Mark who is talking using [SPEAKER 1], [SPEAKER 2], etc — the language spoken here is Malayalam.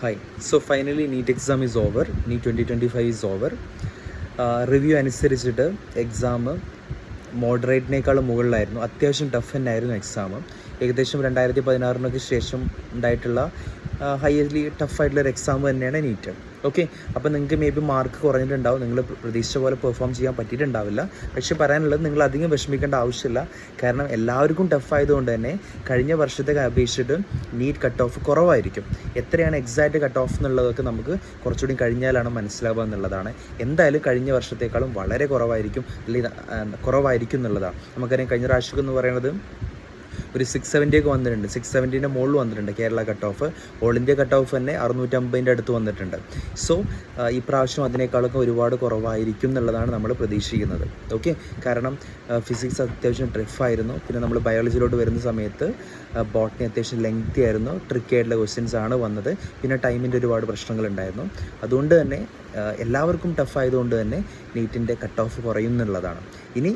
[SPEAKER 1] Hi. So finally NEET exam is over. NEET 2025 is over. Review അനുസരിച്ചിട്ട് എക്സാം മോഡറേറ്റിനേക്കാളും മുകളിലായിരുന്നു. അത്യാവശ്യം ടഫ് തന്നെയായിരുന്നു എക്സാം. ഏകദേശം 2016 ശേഷം ഉണ്ടായിട്ടുള്ള ഹൈലി ടഫായിട്ടുള്ളൊരു എക്സാം തന്നെയാണ് നീറ്റ്. ഓക്കെ, അപ്പോൾ നിങ്ങൾക്ക് മേ ബി മാർക്ക് കുറഞ്ഞിട്ടുണ്ടാവും, നിങ്ങൾ പ്രതീക്ഷിച്ച പോലെ പെർഫോം ചെയ്യാൻ പറ്റിയിട്ടുണ്ടാവില്ല. പക്ഷേ പറയാനുള്ളത്, നിങ്ങൾ അധികം വിഷമിക്കേണ്ട ആവശ്യമില്ല. കാരണം എല്ലാവർക്കും ടഫായതുകൊണ്ട് തന്നെ കഴിഞ്ഞ വർഷത്തെ അപേക്ഷിച്ചിട്ട് നീറ്റ് കട്ട് ഓഫ് കുറവായിരിക്കും. എത്രയാണ് എക്സാക്റ്റ് കട്ട് ഓഫ് എന്നുള്ളതൊക്കെ നമുക്ക് കുറച്ചുകൂടി കഴിഞ്ഞാലാണ് മനസ്സിലാവുക എന്നുള്ളതാണ്. എന്തായാലും കഴിഞ്ഞ വർഷത്തേക്കാളും വളരെ കുറവായിരിക്കും എന്നുള്ളതാണ്. നമുക്കറിയാം, കഴിഞ്ഞ പ്രാവശ്യം എന്ന് പറയുന്നത് ഒരു 670 ഒക്കെ വന്നിട്ടുണ്ട്. 670 മുകളിൽ വന്നിട്ടുണ്ട് Kerala cut off. All India cut off തന്നെ 650 അടുത്ത് വന്നിട്ടുണ്ട്. സോ ഈ പ്രാവശ്യം അതിനേക്കാളൊക്കെ ഒരുപാട് കുറവായിരിക്കും എന്നുള്ളതാണ് നമ്മൾ പ്രതീക്ഷിക്കുന്നത്. ഓക്കെ, കാരണം ഫിസിക്സ് അത്യാവശ്യം ടഫായിരുന്നു. പിന്നെ നമ്മൾ ബയോളജിയിലോട്ട് വരുന്ന സമയത്ത് ബോട്ടണി അത്യാവശ്യം ലെങ്തി ആയിരുന്നു. ട്രിക്കി ആയിട്ടുള്ള ക്വസ്റ്റ്യൻസ് ആണ് വന്നത്. പിന്നെ ടൈമിൻ്റെ ഒരുപാട് പ്രശ്നങ്ങളുണ്ടായിരുന്നു. അതുകൊണ്ട് തന്നെ എല്ലാവർക്കും ടഫായതുകൊണ്ട് തന്നെ നീറ്റിൻ്റെ കട്ട് ഓഫ് കുറയും എന്നുള്ളതാണ്. ഇനി